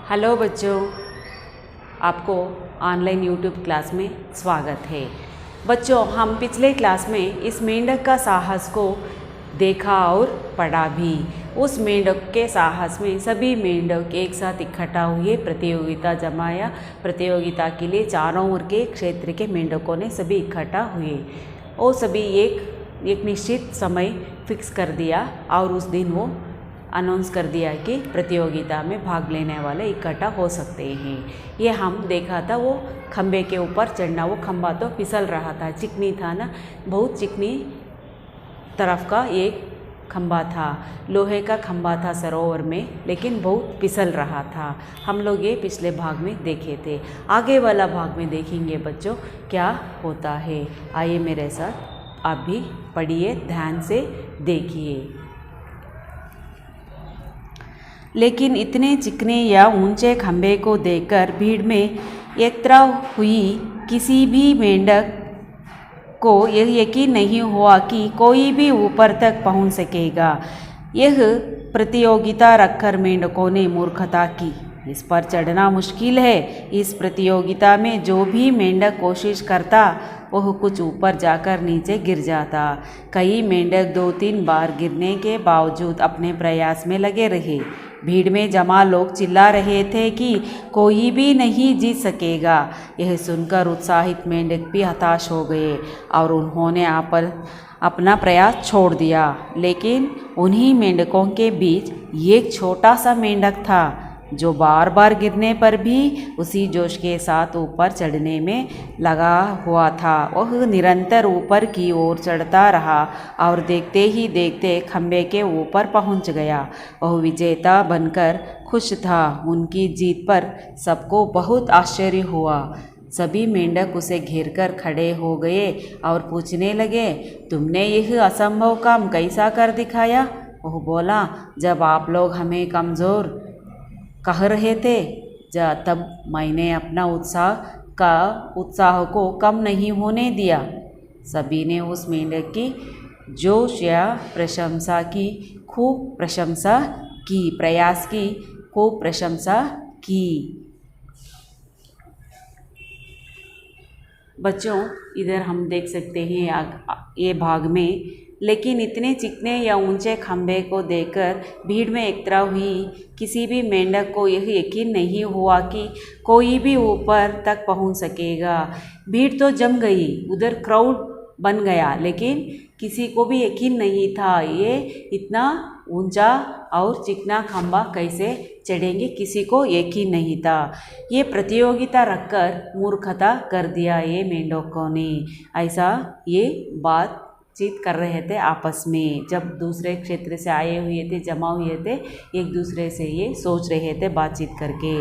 Hello बच्चों, आपको online YouTube class में स्वागत है। बच्चों, हम पिछले क्लास में इस मेंढक का साहस को देखा और पढ़ा भी। उस मेंढक के साहस में सभी मेंढक एक साथ इकट्ठा हुए, प्रतियोगिता जमाया। प्रतियोगिता के लिए चारों ओर के क्षेत्र के मेंढकों ने सभी इकट्ठा हुए और सभी एक निश्चित समय फिक्स कर दिया और उस दिन वो अनाउंस कर दिया कि प्रतियोगिता में भाग लेने वाले इकट्ठा हो सकते हैं। ये हम देखा था, वो खंबे के ऊपर चढ़ना, वो खंबा तो फिसल रहा था, चिकनी था ना, बहुत चिकनी तरफ का एक खंबा था, लोहे का खंबा था सरोवर में, लेकिन बहुत फिसल रहा था। हम लोग ये पिछले भाग में देखे थे। आगे वाला भाग में देखेंगे बच्चों क्या होता है। आइए मेरे साथ आप भी पढ़िए, ध्यान से देखिए। लेकिन इतने चिकने या ऊंचे खंबे को देखकर भीड़ में एकत्र हुई किसी भी मेंढक को यह यकीन नहीं हुआ कि कोई भी ऊपर तक पहुंच सकेगा। यह प्रतियोगिता रखकर मेंढकों ने मूर्खता की। इस पर चढ़ना मुश्किल है। इस प्रतियोगिता में जो भी मेंढक कोशिश करता वह कुछ ऊपर जाकर नीचे गिर जाता। कई मेंढक 2-3 बार गिरने के बावजूद अपने प्रयास में लगे रहे। भीड़ में जमा लोग चिल्ला रहे थे कि कोई भी नहीं जीत सकेगा। यह सुनकर उत्साहित मेंढक भी हताश हो गए और उन्होंने अपना प्रयास छोड़ दिया। लेकिन उन्हीं मेंढकों के बीच एक छोटा सा मेंढक था जो बार बार गिरने पर भी उसी जोश के साथ ऊपर चढ़ने में लगा हुआ था। वह निरंतर ऊपर की ओर चढ़ता रहा और देखते ही देखते खंबे के ऊपर पहुंच गया। वह विजेता बनकर खुश था। उनकी जीत पर सबको बहुत आश्चर्य हुआ। सभी मेंढक उसे घेरकर खड़े हो गए और पूछने लगे, तुमने यह असंभव काम कैसा कर दिखाया? वह बोला, जब आप लोग हमें कमज़ोर कह रहे थे तब मैंने अपना उत्साह को कम नहीं होने दिया। सभी ने उस मेंढक की जोश या प्रशंसा की खूब प्रशंसा की, प्रयास की खूब प्रशंसा की। बच्चों, इधर हम देख सकते हैं ये भाग में, लेकिन इतने चिकने या ऊंचे खंबे को देखकर भीड़ में एकत्र हुई किसी भी मेंढक को यह यकीन नहीं हुआ कि कोई भी ऊपर तक पहुंच सकेगा। भीड़ तो जम गई, उधर क्राउड बन गया, लेकिन किसी को भी यकीन नहीं था ये इतना ऊंचा और चिकना खंबा कैसे चढ़ेंगे, किसी को यकीन नहीं था। ये प्रतियोगिता रखकर मूर्खता कर दिया ये मेंढकों ने। ऐसा ये बातचीत कर रहे थे आपस में, जब दूसरे क्षेत्र से आए हुए थे, जमा हुए थे, एक दूसरे से ये सोच रहे थे बातचीत करके।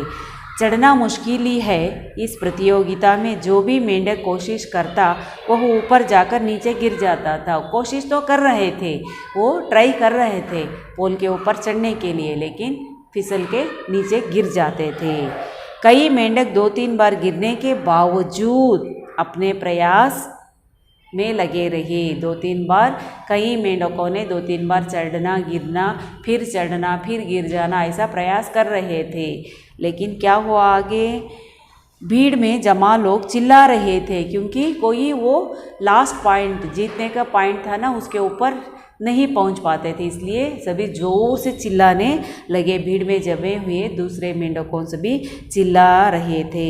चढ़ना मुश्किल ही है। इस प्रतियोगिता में जो भी मेंढक कोशिश करता वह ऊपर जाकर नीचे गिर जाता था। कोशिश तो कर रहे थे, वो ट्राई कर रहे थे पोल के ऊपर चढ़ने के लिए, लेकिन फिसल के नीचे गिर जाते थे। कई मेंढक 2-3 बार गिरने के बावजूद अपने प्रयास में लगे रहे। 2-3 बार कई मेंढकों ने 2-3 बार चढ़ना, गिरना, फिर चढ़ना, फिर गिर जाना, ऐसा प्रयास कर रहे थे। लेकिन क्या हुआ आगे? भीड़ में जमा लोग चिल्ला रहे थे, क्योंकि कोई वो लास्ट पॉइंट, जीतने का पॉइंट था ना, उसके ऊपर नहीं पहुंच पाते थे, इसलिए सभी जोर से चिल्लाने लगे। भीड़ में जमे हुए दूसरे मेंढकों से भी चिल्ला रहे थे।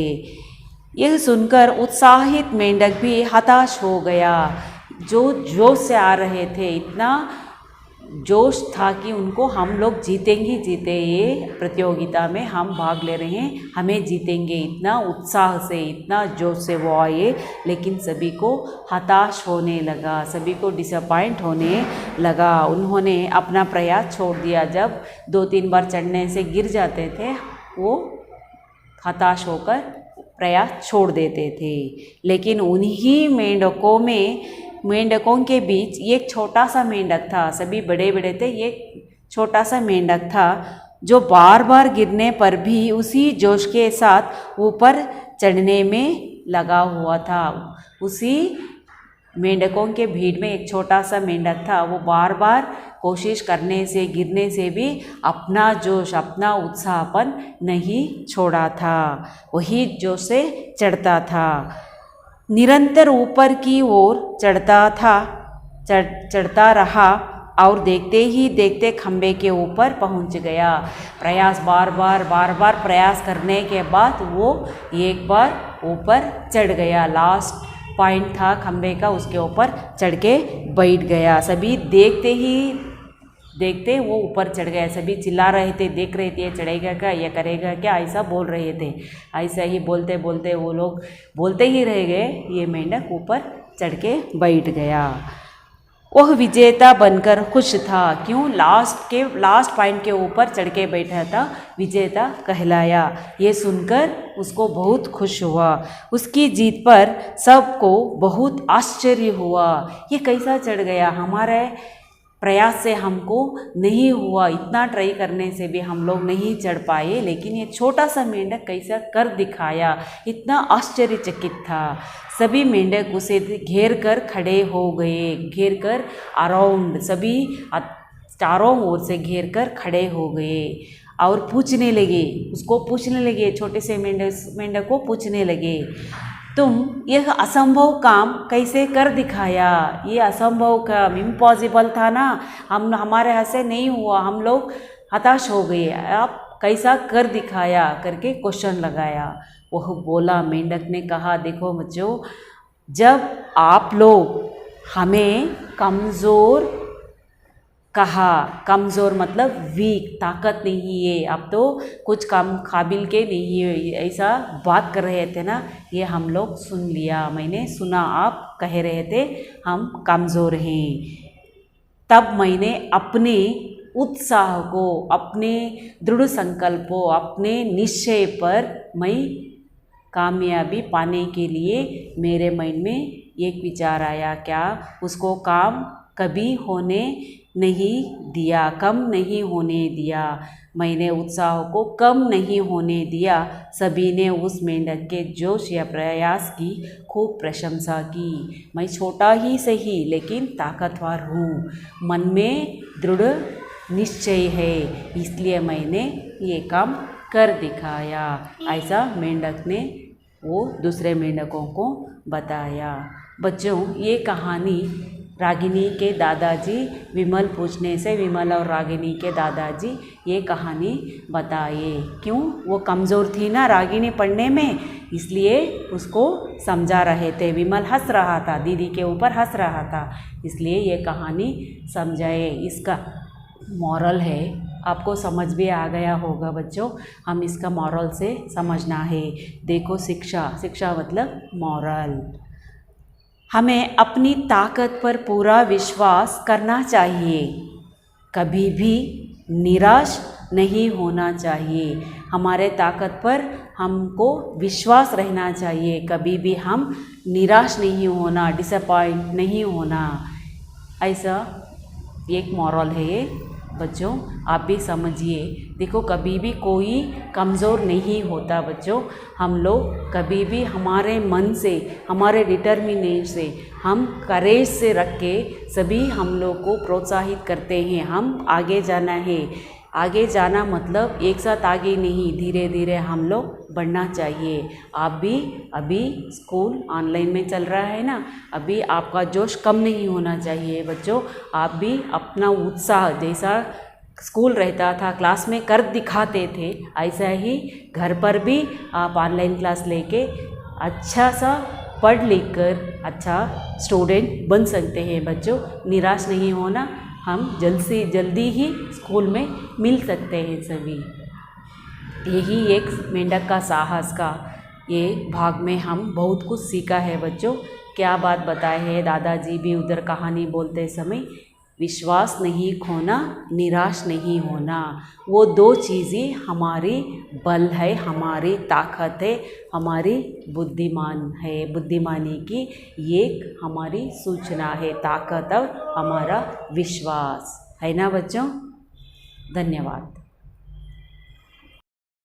यह सुनकर उत्साहित मेंढक भी हताश हो गया। जो जोश से आ रहे थे, इतना जोश था कि उनको हम लोग जीतेंगे, ये प्रतियोगिता में हम भाग ले रहे हैं, हमें जीतेंगे, इतना उत्साह से, इतना जोश से वो आए। लेकिन सभी को हताश होने लगा, सभी को डिसअपॉइंट होने लगा। उन्होंने अपना प्रयास छोड़ दिया। जब 2-3 बार चढ़ने से गिर जाते थे, वो हताश होकर प्रयास छोड़ देते थे। लेकिन उन्हीं मेंढकों के बीच एक छोटा सा मेंढक था। सभी बड़े बड़े थे, एक छोटा सा मेंढक था जो बार बार गिरने पर भी उसी जोश के साथ ऊपर चढ़ने में लगा हुआ था। उसी मेंढकों के भीड़ में एक छोटा सा मेंढक था। वो बार बार कोशिश करने से, गिरने से भी अपना जोश, अपना उत्साहपन नहीं छोड़ा था। वही जोश से चढ़ता था, निरंतर ऊपर की ओर चढ़ता रहा और देखते ही देखते खंबे के ऊपर पहुंच गया। बार बार प्रयास करने के बाद वो एक बार ऊपर चढ़ गया। लास्ट पॉइंट था खंबे का, उसके ऊपर चढ़ के बैठ गया। सभी देखते वो ऊपर चढ़ गया। सभी चिल्ला रहे थे, देख रहे थे, ये चढ़ेगा क्या, ये करेगा क्या, ऐसा बोल रहे थे। ऐसा ही बोलते बोलते वो लोग बोलते ही रह गए। ये मेंढक ऊपर चढ़ के बैठ गया। वह विजेता बनकर खुश था। क्यों? लास्ट पॉइंट के ऊपर चढ़ के बैठा था, विजेता कहलाया। ये सुनकर उसको बहुत खुश हुआ। उसकी जीत पर सबको बहुत आश्चर्य हुआ। ये कैसा चढ़ गया? हमारे प्रयास से हमको नहीं हुआ, इतना ट्राई करने से भी हम लोग नहीं चढ़ पाए, लेकिन ये छोटा सा मेंढक कैसा कर दिखाया। इतना आश्चर्यचकित था। सभी मेंढक उसे घेर कर खड़े हो गए। घेर कर अराउंड, सभी चारों ओर से घेर कर खड़े हो गए और पूछने लगे, छोटे से मेंढक को पूछने लगे, तुम यह असंभव काम कैसे कर दिखाया? ये असंभव काम, इम्पॉसिबल था ना, हमारे हाथ से नहीं हुआ, हम लोग हताश हो गए, आप कैसा कर दिखाया करके क्वेश्चन लगाया। वह बोला, मेंढक ने कहा, देखो बच्चों, जब आप लोग हमें कमज़ोर कहा, कमज़ोर मतलब वीक, ताकत नहीं है, अब तो कुछ कम काबिल के नहीं है, ऐसा बात कर रहे थे ना, ये हम लोग सुन लिया, मैंने सुना, आप कह रहे थे हम कमज़ोर हैं। तब मैंने अपने उत्साह को, अपने दृढ़ संकल्पों, अपने निश्चय पर मैं कामयाबी पाने के लिए मेरे मन में एक विचार आया। क्या? उसको काम कभी होने नहीं दिया, कम नहीं होने दिया। मैंने उत्साह को कम नहीं होने दिया। सभी ने उस मेंढक के जोश या प्रयास की खूब प्रशंसा की। मैं छोटा ही सही लेकिन ताकतवर हूँ, मन में दृढ़ निश्चय है, इसलिए मैंने ये काम कर दिखाया। ऐसा मेंढक ने वो दूसरे मेंढकों को बताया। बच्चों, ये कहानी रागिनी के दादाजी विमल पूछने से विमल और रागिनी के दादाजी ये कहानी बताए। क्यों? वो कमज़ोर थी ना रागिनी पढ़ने में, इसलिए उसको समझा रहे थे। विमल हंस रहा था, दीदी के ऊपर हंस रहा था, इसलिए ये कहानी समझाए। इसका मॉरल है, आपको समझ भी आ गया होगा बच्चों, हम इसका मॉरल से समझना है। देखो, शिक्षा मतलब मॉरल। हमें अपनी ताकत पर पूरा विश्वास करना चाहिए, कभी भी निराश नहीं होना चाहिए। हमारे ताकत पर हमको विश्वास रहना चाहिए, कभी भी हम निराश नहीं होना, डिसअपॉइंट नहीं होना। ऐसा एक मॉरल है ये बच्चों, आप भी समझिए। देखो, कभी भी कोई कमज़ोर नहीं होता बच्चों। हम लोग कभी भी हमारे मन से, हमारे डिटर्मिनेशन से, हम करेज से रख के सभी हम लोग को प्रोत्साहित करते हैं। हम आगे जाना है, आगे जाना मतलब एक साथ आगे नहीं, धीरे धीरे हम लोग बढ़ना चाहिए। आप भी अभी स्कूल ऑनलाइन में चल रहा है ना, अभी आपका जोश कम नहीं होना चाहिए बच्चों। आप भी अपना उत्साह, जैसा स्कूल रहता था, क्लास में कर दिखाते थे, ऐसा ही घर पर भी आप ऑनलाइन क्लास लेके अच्छा सा पढ़ लिख कर अच्छा स्टूडेंट बन सकते हैं बच्चों। निराश नहीं होना, हम जल्द से जल्दी ही स्कूल में मिल सकते हैं सभी। यही एक मेंढक का साहस का ये भाग में हम बहुत कुछ सीखा है बच्चों। क्या बात बताए है दादाजी भी उधर कहानी बोलते समय, विश्वास नहीं खोना, निराश नहीं होना, वो दो चीज़ें हमारी बल है, हमारी ताकत है, हमारी बुद्धिमानी की एक हमारी सूचना है, ताकत और हमारा विश्वास है ना बच्चों। धन्यवाद।